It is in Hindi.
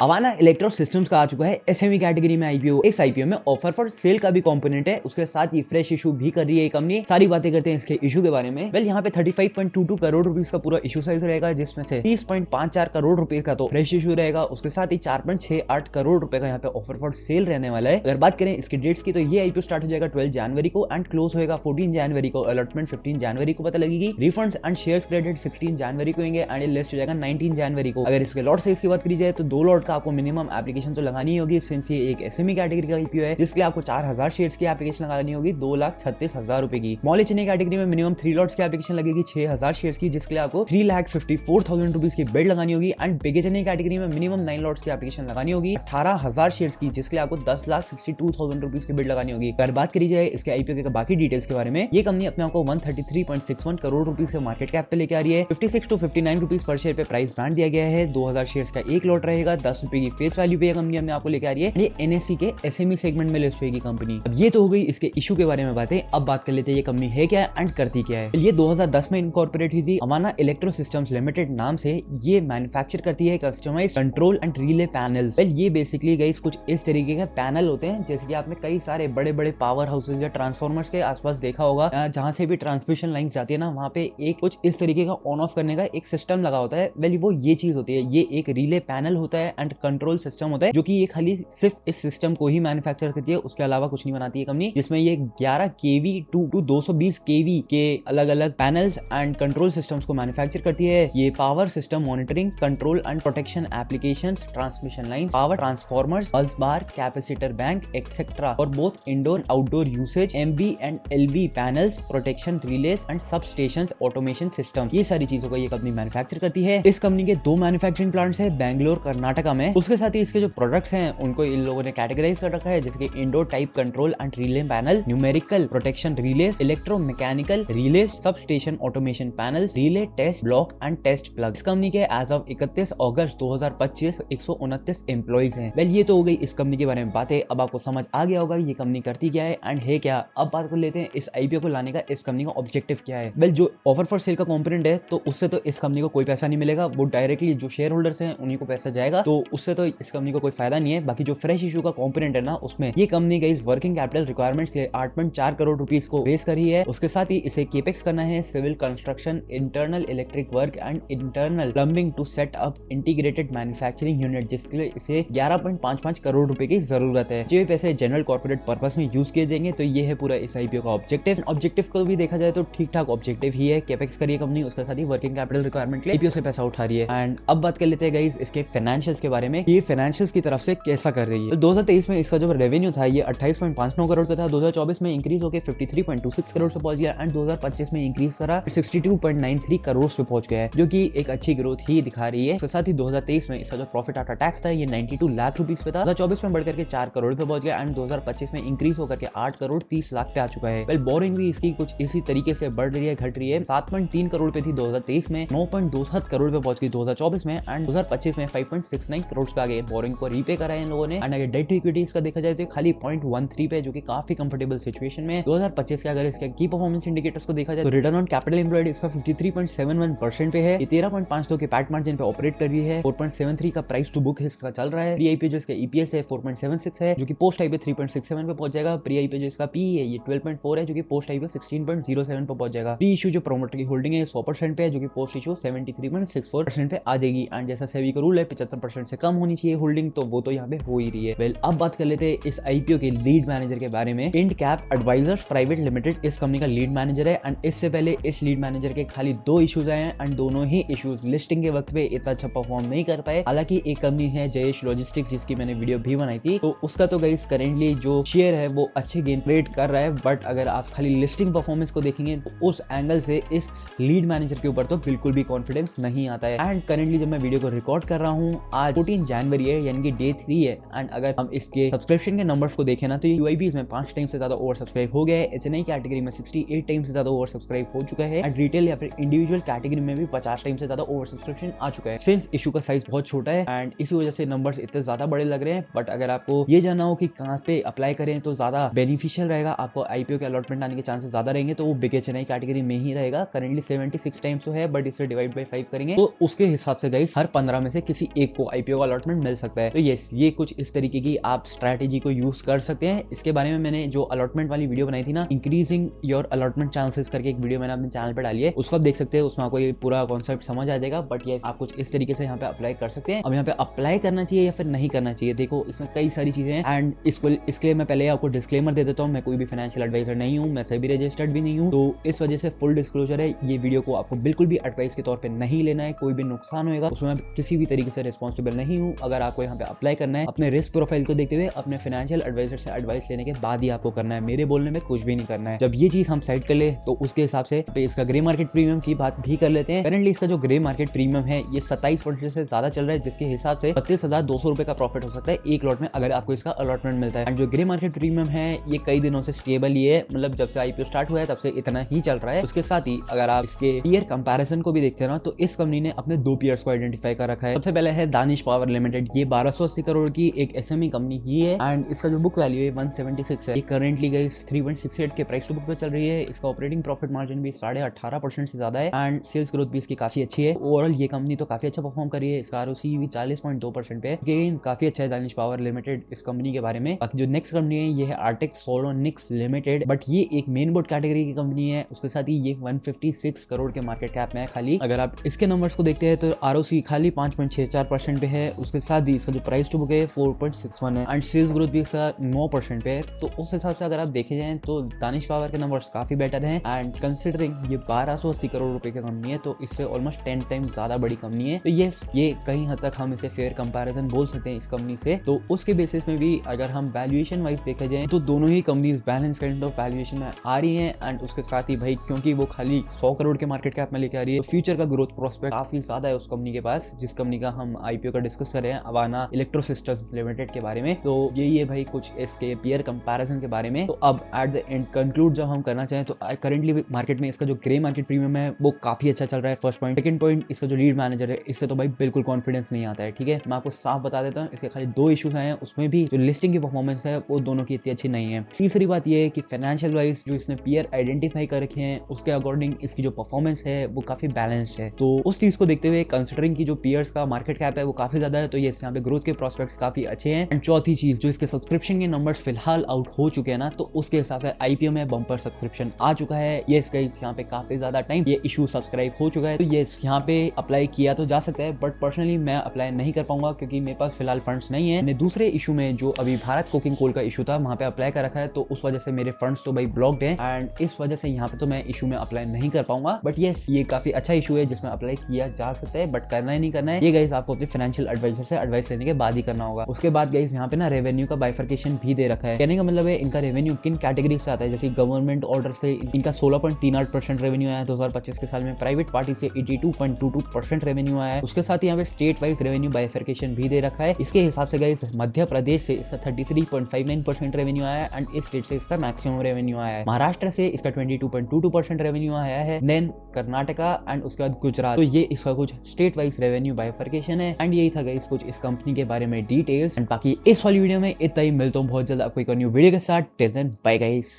अवाना इलेक्ट्रो सिस्टम्स का आ चुका है एसएमई कैटेगरी में आईपीओ। इस आईपीओ में ऑफर फॉर सेल का भी कंपोनेंट है, उसके साथ ही फ्रेश इशू भी कर रही है कंपनी। सारी बातें करते हैं इसके इशू के बारे में। वेल यहाँ पे 35.22 करोड़ रुपीस का पूरा इशू साइज रहेगा, जिसमें से 30.54 करोड़ रुपए का तो फ्रेश इशू रहेगा, उसके साथ ही 4.68 करोड़ रुपए का यहाँ पे ऑफर फॉर सेल रहने वाला है। अगर बात करें इसकी डेट्स की तो ये आईपीओ स्टार्ट हो जाएगा 12 जनवरी को एंड क्लोज होगा 14 जनवरी को। अलॉटमेंट 15 जनवरी को पता लगेगी। रिफंड्स एंड शेयर्स क्रेडिट 16 जनवरी को होंगे एंड लिस्ट हो जाएगा 19 जनवरी को। अगर इसके लॉट साइज की बात करी जाए तो 2 लॉट का आपको मिनिमम एप्लीकेशन तो लगानी होगी, सिंस ये एक एसएमई कैटेगरी का आईपीओ है, जिसके लिए आपको 4000 शेयर्स की एप्लीकेशन लगानी होगी 2,36,000 रुपए की। स्मॉल एचएनए कैटेगरी में मिनिमम 3 लॉट्स की एप्लीकेशन लगेगी 6000 शेयर्स की, जिसके लिए आपको 3,54,000 रुपीस की बिड लगानी होगी। एंड बिग एचएनए कैटेगरी में मिनिमम 9 लॉट्स की एप्लीकेशन लगानी होगी 18,000 शेयर्स की, जिसके लिए आपको 10,62,000 रुपीस की बिड लगानी होगी। अगर बात करी जाए इसके आईपीओ के बाकी डिटेल्स के बारे में, ये कंपनी अपने आपको 133.61 करोड़ रुपीस के मार्केट कैप पे लेके आ रही है। 56 to 59 रुपीस पर शेयर पे प्राइस बैंड दिया गया है। 2000 शेयर्स का एक लॉट रहेगा, 10 रुपए की फेस वैल्यू पे कंपनी अपने आपको लेके आ रही है। ये एनएससी के एसएमई सेगमेंट में लिस्ट होगी कंपनी। अब ये तो हो गई इसके इशू के बारे में बातें। अब बात कर लेते हैं ये कंपनी है क्या एंड करती क्या है। ये 2010 में इनकॉर्पोरेट हुई थी। अवाना इलेक्ट्रो सिस्टम्स लिमिटेड नाम से ये मैन्युफैक्चर करती है customized control and relay panels. Well ये बेसिकली गाइस कुछ इस तरीके के पैनल होते हैं, जैसे कि आपने कई सारे बड़े बड़े पावर हाउसेज या ट्रांसफॉर्मर्स के आसपास देखा होगा, जहां से भी ट्रांसमिशन लाइंस जाती है ना, वहां पे एक कुछ इस तरीके का ऑन ऑफ करने का एक सिस्टम लगा होता है। वेल वो ये चीज होती है, ये एक रिले पैनल होता है एंड कंट्रोल सिस्टम होता है, जो कि ये खाली सिर्फ इस सिस्टम को ही मैन्युफैक्चर करती है, उसके अलावा कुछ नहीं बनाती है कंपनी। जिसमें ये 11 केवी टू 220 केवी के अलग अलग पैनल्स एंड कंट्रोल सिस्टम्स को मैन्युफैक्चर करती है। ये power system monitoring, control and protection applications, transmission lines, power transformers, bus bar, capacitor bank etcetera और both indoor outdoor usage, MV and LV panels, protection relays and substation automation system, ये सारी चीजों को ये कंपनी मैन्युफैक्चर करती है। इस कंपनी के 2 मैन्युफैक्चरिंग प्लांट्स है बेंगलोर कर्नाटका में। उसके साथ ही इसके जो प्रोडक्ट्स हैं उनको इन लोगों ने कैटेगराइज कर रखा है, जैसे कि indoor type control and relay panel, numerical protection relays, electromechanical relays, substation automation panels, relay test block and test plug. इस कंपनी के एज ऑफ 31 अगस्त 2025 129 एम्प्लॉइज हैं। वेल ये तो हो गई इस कंपनी के बारे में बातें। अब आपको समझ आ गया होगा ये कंपनी करती क्या है एंड है क्या। अब बात कर लेते हैं इस आईपीओ को लाने का इस कंपनी का ऑब्जेक्टिव क्या है। वेल जो ऑफर फॉर सेल का कंपोनेंट है, तो उससे तो इस कंपनी को कोई पैसा नहीं मिलेगा, वो डायरेक्टली जो शेयर होल्डर्स हैं उन्हीं को पैसा जाएगा, तो उससे तो इस कंपनी को कोई फायदा नहीं है। बाकी जो फ्रेश इशू का कंपोनेंट है ना, उसमें ये company guys working capital requirements के लिए 8.4 करोड़ रुपीस को रेज करी है। उसके साथ ही इसे केपेक्स करना है, civil construction, internal electric work and internal plumbing to set up integrated manufacturing unit, जिसके लिए इसे 11.55 करोड़ रुपए की जरूरत है। जो पैसे जनरल कॉर्पोरेट पर्पस में यूज किए जाएंगे। तो ये है पूरा इस आईपीओ का ऑब्जेक्टिव। ऑब्जेक्टिव को भी देखा जाए तो ठीक ठाक ऑब्जेक्टिव ही है, केपेक्स करिए कंपनी, उसके साथ ही वर्किंग कैपिटल रिक्वायरमेंट के लिए आईपीओ से पैसा उठा रही है। एंड अब बात कर लेते हैं गाइस इसके फाइनेंशियल्स के बारे में, ये फाइनेंशियल्स की तरफ से कैसा कर रही है। 2023 में इसका जो रेवेन्यू था ये 28.59 करोड़ पे था, 2024 में इंक्रीज होकर 53.26 करोड़ पे पहुंच गया एंड 2025 में इंक्रीज करा 62.93 करोड़ पे पहुंच गया है, जो कि एक अच्छी ग्रोथ ही दिखा रही है। उसके साथ ही 2023 में इसका जो प्रॉफिट आफ्टर टैक्स था ये 92 लाख रुपीस पे था, 2024 में बढ़कर के 4 करोड़ पे पहुंच गया एंड 2025 में इंक्रीज होकर के 8 करोड़ 30 लाख पे आ चुका है। वेल बोरिंग भी इसकी कुछ इसी तरीके से बढ़ रही है, घट रही है। 7.3 करोड़ पे थी 2023 में, 9.27 करोड़ पे पहुंच गई 2024 में एंड 2025 में 5.69 करोड़ पे आ गए। बोरिंग को रीपे करा है इन लोगों ने। एंड अगर डेट इक्विटी इसका देखा जाए तो खाली 0.13 पे, जो कि काफी कंफर्टेबल सिचुएशन में। 2025 के अगर इसके की परफॉर्मेंस इंडिकेटर्स को देखा जाए तो रिटर्न ऑन कैपिटल एम्प्लॉयड इसका 53.71% पे है, 13.52 के पैट मार्जिन पे ऑपरेट कर रही है, 4.73 का प्राइस टू बुक इसका चल रहा है। प्री आईपीओ जो इसका ईपीएस है 4.76 है, जो कि पोस्ट आईपीओ 3.67 पे पहुंच जाएगा। प्री आईपीओ जो इसका पी है ये 12.4 है, जो कि पोस्ट आईपीओ 16.07 पे पहुंच जाएगा। प्री इशू जो प्रोमोटर की होल्डिंग है 100% पे है, जो कि पोस्ट इशू 73.64% पे आ जाएगी। एंड जैसा सेबी का रूल है 75% से कम होनी चाहिए होल्डिंग, तो वो तो यहाँ पे हो ही रही है। वेल अब बात कर लेते हैं इस आईपीओ के लीड मैनेजर के बारे में। Indcap advisors private limited इस कंपनी का लीड मैनेजर है एंड इससे पहले इस लीड मैनेजर के खाली 2 इश्यूज आए हैं एंड दोनों ही इश्यूज लिस्टिंग के वक्त पे इतना अच्छा परफॉर्म नहीं कर पाए। हालांकि एक कंपनी है जयेश लॉजिस्टिक्स, जिसकी मैंने वीडियो भी बनाई थी, तो उसका तो गाइस करेंटली जो शेयर है वो अच्छे गेन प्लेट कर रहा है। बट अगर आप खाली लिस्टिंग परफॉर्मेंस को देखेंगे तो उस एंगल से इस लीड मैनेजर के ऊपर तो बिल्कुल भी कॉन्फिडेंस नहीं आता है। एंड करेंटली जब मैं वीडियो को रिकॉर्ड कर रहा हूँ आज 14 जनवरी है, यानी कि डे 3 है। एंड अगर हम इसके सब्सक्रिप्शन के नंबर्स को देखें ना, तो यूआईबी इसमें 5 टाइम से ज्यादा ओवर सब्सक्राइब हो गया है। एचएनआई कैटेगरी में 68 टाइम से ज्यादा ओवर सब्सक्राइब हो चुका है एंड रिटेल या फिर इंडिविजुअल कैटेगरी में भी 50 टाइम से ज्यादा ओवर सब्सक्रिप्शन आ चुका है। सिंस इशू का साइज बहुत छोटा है एंड इसी वजह से नंबर्स इतने ज्यादा बड़े लग रहे हैं। बट अगर आपको ये जानना हो कि कहां पे अप्लाई करें तो ज्यादा बेनिफिशियल रहेगा, आपको आईपीओ के अलॉटमेंट आने के चांसेस ज्यादा रहेंगे, तो वो बिग एचएनआई कैटेगरी में ही रहेगा। करेंटली 76 टाइम्स तो है, बट इसे डिवाइड बाय 5 करेंगे तो उसके हिसाब से गाइस हर 15 में से किसी एक को आईपीओ IPO का अलॉटमेंट मिल सकता है। तो ये कुछ इस तरीके की आप स्ट्रैटेजी को यूज कर सकते हैं। इसके बारे में मैंने जो अलॉटमेंट वाली वीडियो बनाई थी ना, इंक्रीजिंग योर अलॉटमेंट चांसेस करके एक वीडियो मैंने अपने चैनल पर डाली है, उसको आप देख सकते हैं। उसमें आपको ये पूरा कॉन्सेप्ट समझ आ जाएगा। बट ये आप कुछ इस तरीके से यहाँ पे अप्लाई कर सकते हैं। अब यहाँ पे अप्लाई करना चाहिए या फिर नहीं करना चाहिए, देखो इसमें कई सारी चीजें हैं। एंड इसके लिए मैं पहले आपको डिस्क्लेमर दे देता हूँ, मैं कोई भी फाइनेंशियल एडवाइजर नहीं हूँ, मैं सभी रजिस्टर्ड भी नहीं हूँ। तो इस वजह से फुल डिस्क्लोजर है, ये वीडियो को आपको बिल्कुल भी एडवाइस के तौर पे नहीं लेना है। कोई भी नुकसान होगा उसमें मैं किसी भी तरीके से रिस्पॉन्सिबल नहीं हूँ। अगर आपको यहाँ पे अप्लाई करना है, अपने रिस्क प्रोफाइल को देखते हुए अपने फाइनेंशियल एडवाइजर से एडवाइस लेने के बाद ही आपको करना है, मेरे बोलने में कुछ भी नहीं करना है। जब ये चीज हम साइड कर ले तो उसके हिसाब से इसका ग्रे मार्केट प्रीमियम की बात भी कर लेते हैं। करेंटली इसका जो ग्रे मार्केट प्रीमियम है ये 27% से ज्यादा चल रहा है, जिसके हिसाब से 32,200 रुपए का प्रॉफिट हो सकता है एक लॉट में अगर आपको इसका अलॉटमेंट मिलता है। एंड जो ग्रे मार्केट प्रीमियम है ये कई दिनों से स्टेबल ही है, मतलब जब से IPO स्टार्ट हुआ है तब से इतना ही चल रहा है। उसके साथ ही अगर आप इसके पीयर कंपैरिजन को भी देखते हैं ना, तो इस कंपनी ने अपने 2 पीयर्स को आइडेंटिफाई कर रखा है। सबसे पहले है दानिश पावर लिमिटेड, ये 1280 करोड़ की एक SME कंपनी ही है। एंड इसका जो बुक वैल्यू है 176 है। ये करेंटली गाइस 3.68 के प्राइस टू बुक पे चल रही है। इसका ऑपरेटिंग प्रॉफिट मार्जिन भी 18.5% से ज्यादा है। एंड सेल्स ग्रोथ भी इसकी काफी अच्छी है। ओवरऑल ये कंपनी तो काफी अच्छा परफॉर्म कर रही है। इसका ROC भी 40.2% पे है, काफी अच्छा है दानिश पावर लिमिटेड इस कंपनी के बारे में। जो नेक्स्ट कंपनी है ये है आर्टेक सोलोनिक्स लिमिटेड, बट ये एक मेन बोर्ड कैटेगरी की कंपनी है। उसके साथ ही ये 156 करोड़ के मार्केट कैप में है खाली। अगर आप इसके नंबर्स को देखते हैं तो ROC खाली 5.64% पे है। उसके साथ ही इसका जो प्राइस टू बुक है 4.61 है। एंड सेल्स ग्रोथ भी इसका 9% पे है। तो उस हिसाब से अगर आप देखे जाए तो दानिश पावर के नंबर्स काफी बेटर हैं। एंड कंसिडरिंग ये 1280 करोड़ रुपए की कंपनी है तो इससे ऑलमोस्ट 10 टाइम्स ज्यादा बड़ी कंपनी है। तो ये कहीं हद तक हम इसे फेयर कंपैरिजन बोल सकते हैं इस कंपनी से। तो उसके बेसिस में भी अगर हम वैल्यूएशन वाइज देखा जाए तो दोनों ही companies balance kind of valuation में आ रही हैं। एंड उसके साथ ही भाई क्योंकि वो खाली 100 करोड़ के मार्केट कैप में लेके आ रही है तो फ्यूचर का ग्रोथ प्रोस्पेक्ट काफी ज्यादा है उस कंपनी के पास, जिस कंपनी का हम IPO का डिस्कस कर रहे हैं, अवाना इलेक्ट्रो सिस्टम्स लिमिटेड के बारे में। तो यही है भाई कुछ इसके पीयर कंपैरिजन के बारे में। तो अब एट द एंड कंक्लूड जब हम करना चाहें तो करंटली मार्केट में इसका जो ग्रे मार्केट प्रीमियम है वो काफी अच्छा चल रहा है। First point. सेकंड पॉइंट, इसका जो लीड मैनेजर है इससे तो भाई बिल्कुल कॉन्फिडेंस नहीं आता है। ठीक है, मैं आपको साफ बता देता हूँ, इसके खाली 2 इश्यूज हैं, उसमें भी जो लिस्टिंग की परफॉर्मेंस है वो दोनों की इतनी अच्छी नहीं है। तीसरी बात ये है कि फाइनेंशियल वाइज जो इसने पीयर आइडेंटिफाई कर रखे हैं उसके अकॉर्डिंग इसकी जो परफॉर्मेंस है वो काफी बैलेंस्ड है। तो उस चीज को देखते हुए कंसिडरिंग की जो पीयर्स का मार्केट कैप है वो काफी ज्यादा है, तो ये यहाँ पे ग्रोथ के प्रोस्पेक्ट्स काफी अच्छे हैं। एंड चौथी चीज, जो इसके सब्सक्रिप्शन के नंबर्स फिलहाल आउट हो चुके हैं ना, तो उसके हिसाब से IPO में बम्पर सब्सक्रिप्शन आ चुका है। ये यहाँ पे काफी ज्यादा टाइम ये इशू सब्सक्राइब हो चुका है। तो ये यहाँ पे अप्लाई किया तो जा सकता है, बट पर्सनली मैं अप्लाई नहीं कर पाऊंगा क्योंकि मेरे पास फिलहाल फंड्स नहीं है। मैंने दूसरे इशू में जो अभी भारत कोकिंग कोल का इशू था वहां पे अप्लाई कर रखा है, तो उस वजह से मेरे फंड्स तो भाई ब्लॉक्ड है। एंड इस वजह से यहाँ पे तो मैं इशू में अप्लाई नहीं कर पाऊंगा। बट ये काफी अच्छा इशू है जिसमें अप्लाई किया जा सकता है, बट करना ही नहीं करना है ये गाइस आपको अपने फाइनेंशियल एडवाइजर से एडवाइस लेने के बाद ही करना होगा। उसके बाद गाइस यहाँ पे ना रेवेन्यू का बाइफर्केशन भी दे रखा है। कहने का मतलब है इनका रेवेन्यू किन कैटेगरी से आता है। जैसे गवर्नमेंट ऑर्डर से इनका 16.38% रेवेन्यू आया 2025 के साल में। प्राइवेट पार्टी से 82.22% रेवेन्यू आया है। उसके साथ ही यहाँ पे स्टेट वाइज रेवेन्यू बाइफर्केशन भी दे रखा है। इसके हिसाब से गाइस मध्य प्रदेश से इसका 33.59% रेवेन्यू आया है एंड इस स्टेट से इसका मैक्सिमम रेवेन्यू आया है। महाराष्ट्र से इसका 22.22% रेवेन्यू आया है। देन कर्नाटका एंड उसके बाद गुजरात। तो ये इसका कुछ स्टेट वाइज रेवेन्यू बाइफर्केशन है। एंड यही था गाइस कुछ इस कंपनी के बारे में डिटेल्स। एंड बाकी इस वाली वीडियो में इतना ही। मिलता हूँ बहुत जल्द आपको एक और न्यू वीडियो के साथ। Till then bye guys.